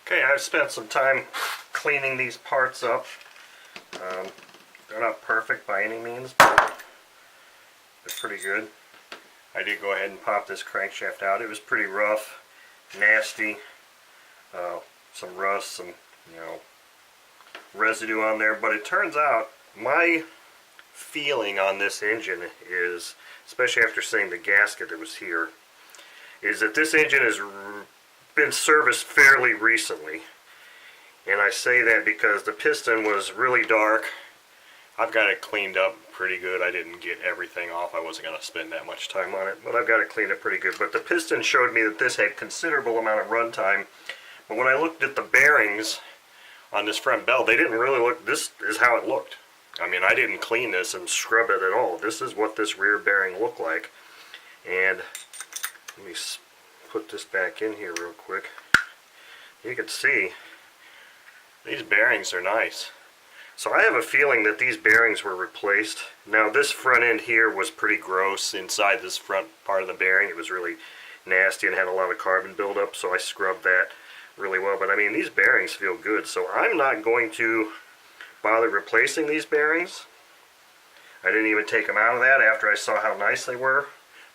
Okay, I've spent some time cleaning these parts up. They're not perfect by any means, but they're pretty good. I did go ahead and pop this crankshaft out. It was pretty rough, nasty, some rust, some residue on there, but it turns out my feeling on this engine is, especially after seeing the gasket that was here, is that this engine has been serviced fairly recently. And I say that because the piston was really dark. I've got it cleaned up pretty good. I didn't get everything off. I wasn't going to spend that much time on it, but I've got it cleaned up pretty good. But the piston showed me that this had considerable amount of run time. But when I looked at the bearings on this front bell, they didn't really look. This is how it looked. I mean, I didn't clean this and scrub it at all. This is what this rear bearing looked like. And let me put this back in here real quick. You can see these bearings are nice. So I have a feeling that these bearings were replaced. Now this front end here was pretty gross inside this front part of the bearing. It was really nasty and had a lot of carbon buildup, so I scrubbed that really well. But I mean, these bearings feel good, so I'm not going to bother replacing these bearings. I didn't even take them out of that after I saw how nice they were.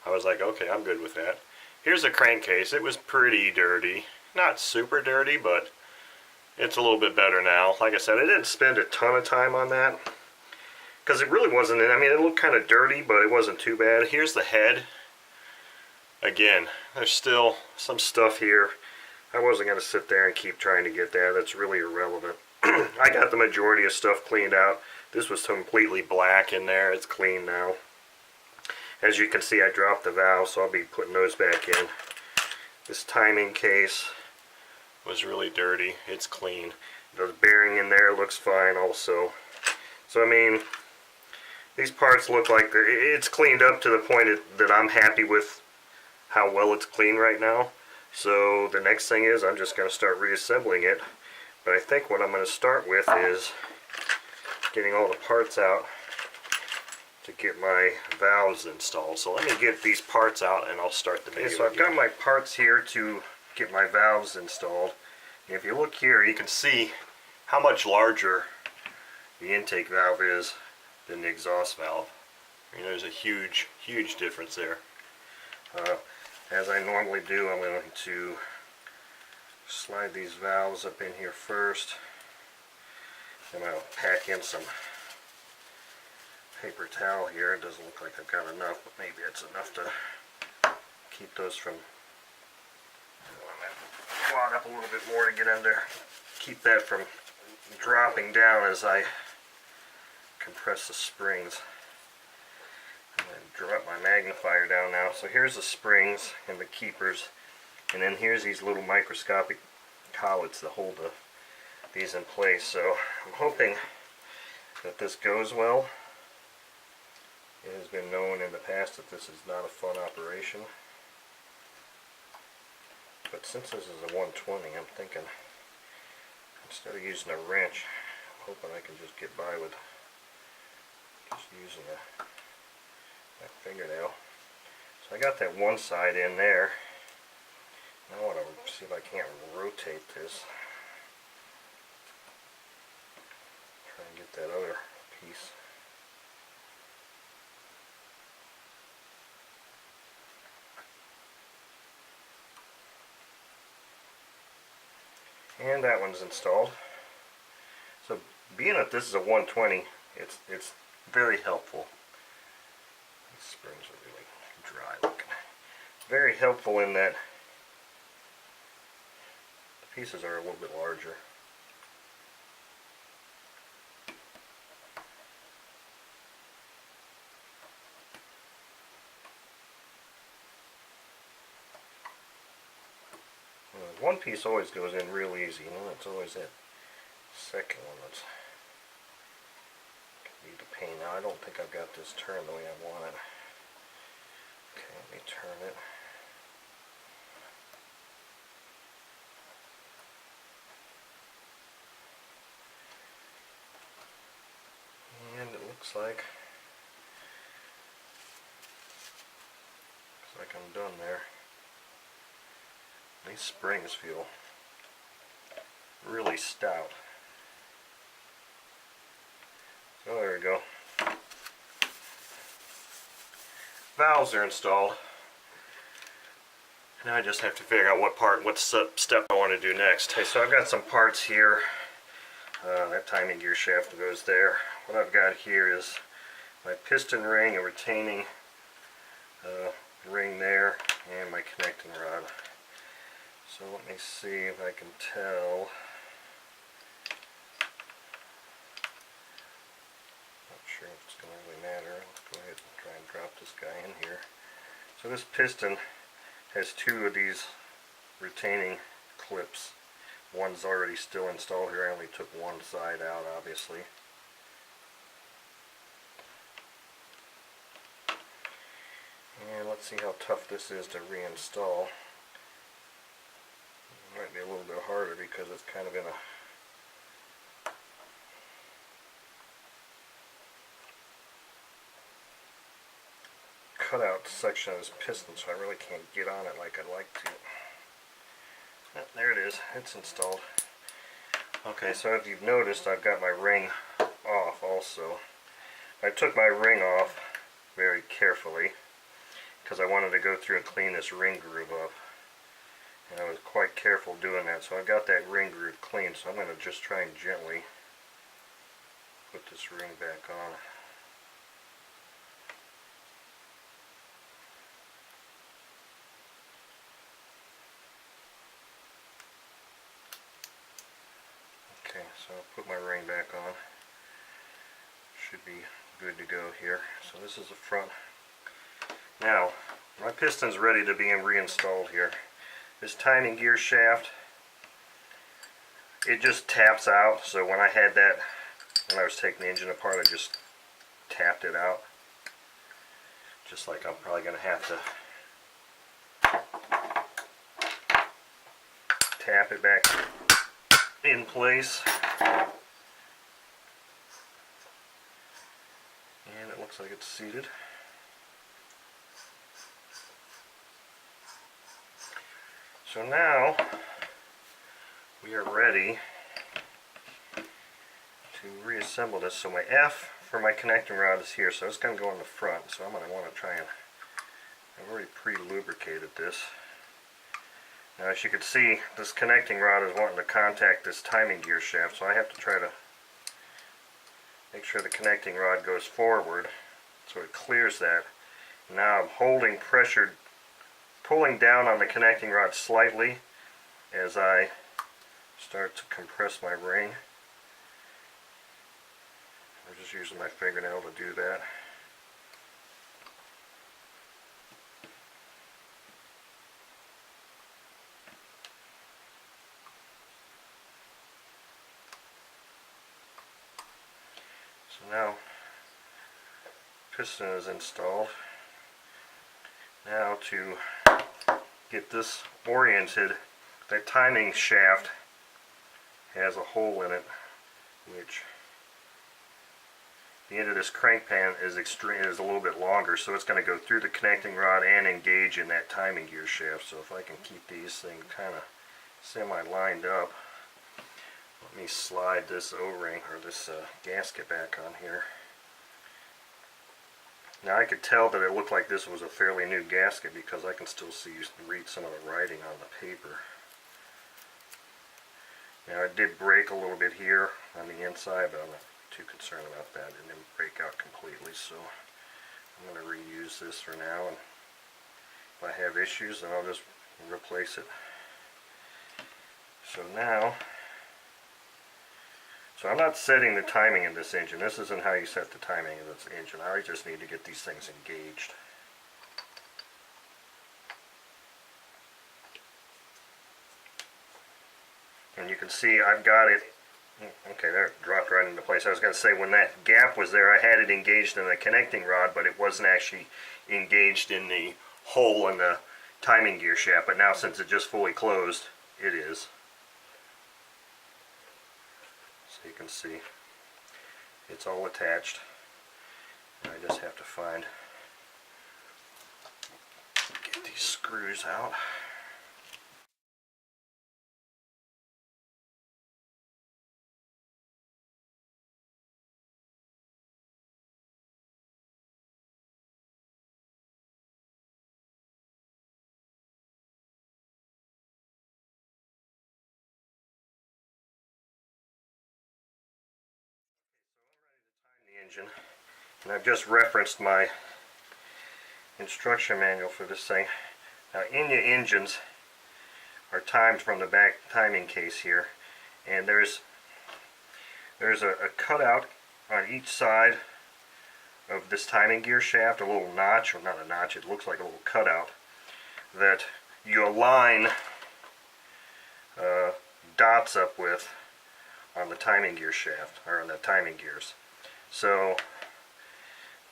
I was like, okay, I'm good with that. Here's the crankcase. It was pretty dirty. Not super dirty, but it's a little bit better now. Like I said, I didn't spend a ton of time on that because it really wasn't, I mean, it looked kind of dirty, but it wasn't too bad. Here's the head. Again, there's still some stuff here. I wasn't going to sit there and keep trying to get that. That's really irrelevant. I got the majority of stuff cleaned out. This was completely black in there. It's clean now. As you can see, I dropped the valves, so I'll be putting those back in. This timing case was really dirty. It's clean. The bearing in there looks fine also. So I mean, these parts look like it's cleaned up to the point that I'm happy with how well it's clean right now. So the next thing is I'm just going to start reassembling it. But I think what I'm going to start with is getting all the parts out to get my valves installed. So let me get these parts out and I'll start the video. Okay, so I've got my parts here to get my valves installed. And if you look here, you can see how much larger the intake valve is than the exhaust valve. I mean, there's a huge difference there. As I normally do, I'm going to slide these valves up in here first. And I'll pack in some paper towel here. It doesn't look like I've got enough, but maybe it's enough to keep those from, wad up a little bit more to get under, keep that from dropping down as I compress the springs. I'm going to drop my magnifier down now. So here's the springs and the keepers, and then here's these little microscopic collets that hold these in place. So I'm hoping that this goes well. It has been known in the past that this is not a fun operation. But since this is a 120, I'm thinking instead of using a wrench, I'm hoping I can just get by with just using that fingernail. So I got that one side in there. Now I want to see if I can't rotate this. Try and get that other piece. And that one's installed. So being that this is a 120, it's very helpful. These springs are really dry looking. Very helpful in that the pieces are a little bit larger. One piece always goes in real easy, you know, that's always it. Second one that's can be the pain. Now I don't think I've got this turned the way I want it. Okay, let me turn it. And it looks like I'm done there. These springs feel really stout. So there we go. Valves are installed. Now I just have to figure out what step I want to do next. Okay, so I've got some parts here. That timing gear shaft goes there. What I've got here is my piston ring, a retaining ring there, and my connecting rod. So let me see if I can tell. Not sure if it's going to really matter. Let's go ahead and try and drop this guy in here. So this piston has two of these retaining clips. One's already still installed here. I only took one side out, obviously. And let's see how tough this is to reinstall. It might be a little bit harder because it's kind of in a cutout section of this piston, so I really can't get on it like I'd like to. Oh, there it is. It's installed. Okay, so if you've noticed, I've got my ring off also. I took my ring off very carefully because I wanted to go through and clean this ring groove up. And I was quite careful doing that, so I've got that ring groove clean, so I'm going to just try and gently put this ring back on. Okay, so I'll put my ring back on. Should be good to go here. So this is the front. Now, my piston's ready to be reinstalled here. This timing gear shaft, it just taps out, so when I had that, when I was taking the engine apart, I just tapped it out. Just like I'm probably going to have to tap it back in place. And it looks like it's seated. So now we are ready to reassemble this. So my F for my connecting rod is here, so it's going to go in the front. So I'm going to want to try and, I've already pre-lubricated this. Now as you can see, this connecting rod is wanting to contact this timing gear shaft, so I have to try to make sure the connecting rod goes forward so it clears that. Now I'm holding pressured, pulling down on the connecting rod slightly as I start to compress my ring. I'm just using my fingernail to do that. So now piston is installed. Now to get this oriented, that timing shaft has a hole in it, which the end of this crank pan is a little bit longer, so it's going to go through the connecting rod and engage in that timing gear shaft. So if I can keep these things kind of semi-lined up, let me slide this O-ring or this gasket back on here. Now I could tell that it looked like this was a fairly new gasket because I can still read some of the writing on the paper. Now it did break a little bit here on the inside, but I'm not too concerned about that. It didn't break out completely, so I'm going to reuse this for now, and if I have issues then I'll just replace it. So now, so I'm not setting the timing of this engine. This isn't how you set the timing of this engine. I just need to get these things engaged. And you can see I've got it. Okay, there, it dropped right into place. I was going to say, when that gap was there, I had it engaged in the connecting rod, but it wasn't actually engaged in the hole in the timing gear shaft. But now, since it just fully closed, it is. So you can see it's all attached. I just have to get these screws out. engine, and I've just referenced my instruction manual for this thing. Now, Enya engines are timed from the back timing case here, and there's a cutout on each side of this timing gear shaft, a little notch, or not a notch, it looks like a little cutout, that you align dots up with on the timing gear shaft, or on the timing gears. So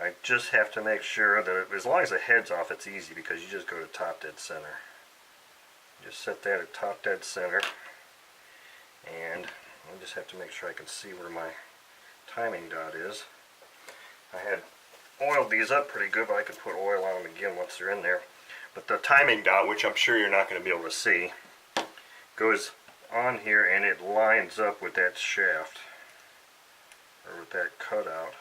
I just have to make sure that as long as the head's off, it's easy because you just go to top dead center. Just set that at top dead center, and I just have to make sure I can see where my timing dot is. I had oiled these up pretty good, but I can put oil on them again once they're in there. But the timing dot, which I'm sure you're not going to be able to see, goes on here and it lines up with that shaft, or with that cutout.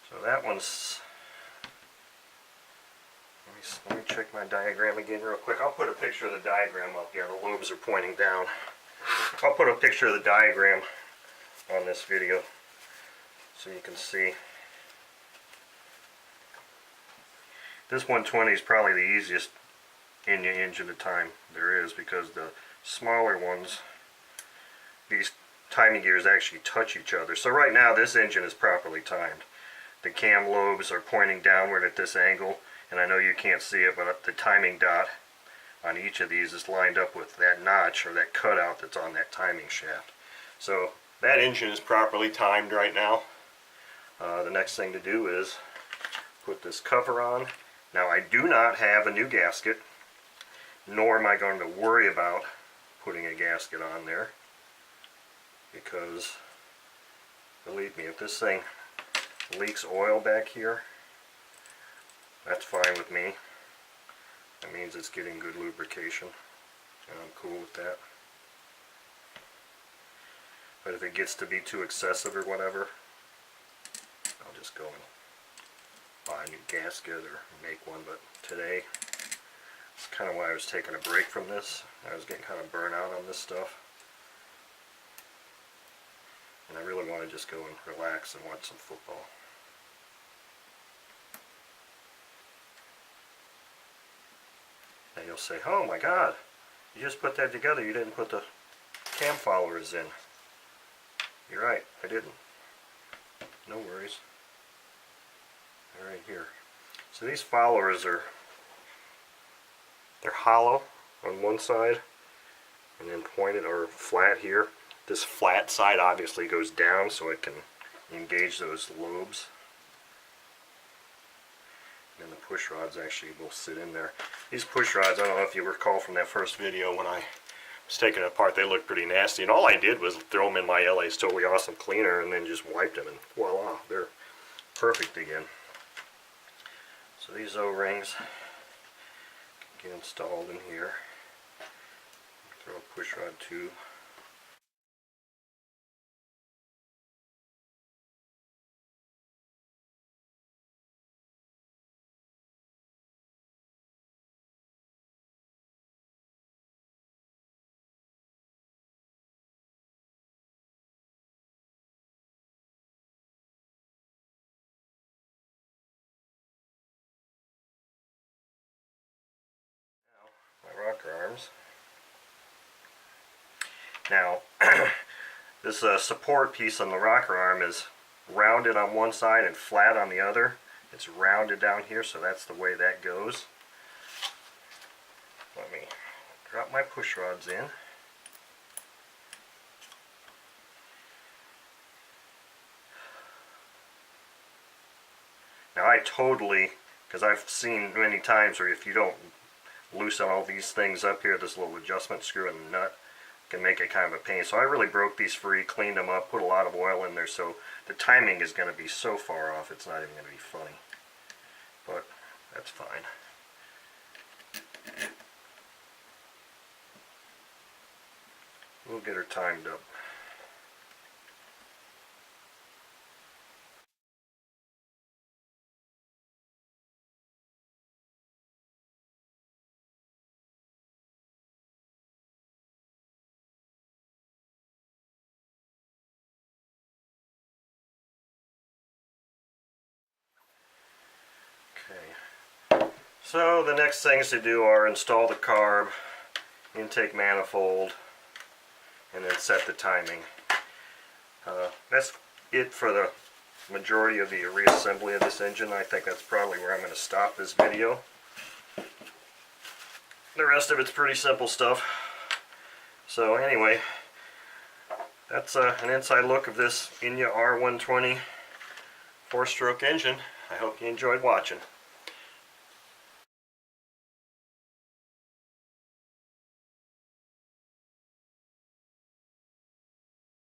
So that one's, let me check my diagram again real quick. I'll put a picture of the diagram up here. The lobes are pointing down. I'll put a picture of the diagram on this video so you can see. This 120 is probably the easiest Enya engine to time there is, because the smaller ones, these timing gears actually touch each other. So right now this engine is properly timed. The cam lobes are pointing downward at this angle, and I know you can't see it, but the timing dot on each of these is lined up with that notch, or that cutout that's on that timing shaft. So that engine is properly timed right now. The next thing to do is put this cover on. Now, I do not have a new gasket, nor am I going to worry about putting a gasket on there, because believe me, if this thing leaks oil back here, that's fine with me. That means it's getting good lubrication, and I'm cool with that. But if it gets to be too excessive or whatever, I'll just go and buy a new gasket or make one. But today, it's kind of why I was taking a break from this. I was getting kind of burnt out on this stuff, and I really want to just go and relax and watch some football. And you'll say, oh my God, you just put that together, you didn't put the cam followers in. You're right, I didn't. No worries. They're right here. So these followers they're hollow on one side and then pointed or flat here. This flat side obviously goes down so it can engage those lobes. And the push rods actually will sit in there. These push rods, I don't know if you recall from that first video when I was taking it apart, they looked pretty nasty, and all I did was throw them in my LA's Totally Awesome cleaner and then just wiped them, and voila, they're perfect again. So these O-rings get installed in here. Throw a push rod tube. My rocker arms. Now, this support piece on the rocker arm is rounded on one side and flat on the other. It's rounded down here, so that's the way that goes. Let me drop my push rods in. Now I totally, because I've seen many times where if you don't loosen all these things up here, this little adjustment screw and nut can make it kind of a pain. So I really broke these free, cleaned them up, put a lot of oil in there, so the timing is going to be so far off it's not even going to be funny. But that's fine. We'll get her timed up. So the next things to do are install the carb, intake manifold, and then set the timing. That's it for the majority of the reassembly of this engine. I think that's probably where I'm going to stop this video. The rest of it's pretty simple stuff. So anyway, that's an inside look of this Enya R120 4-stroke engine. I hope you enjoyed watching.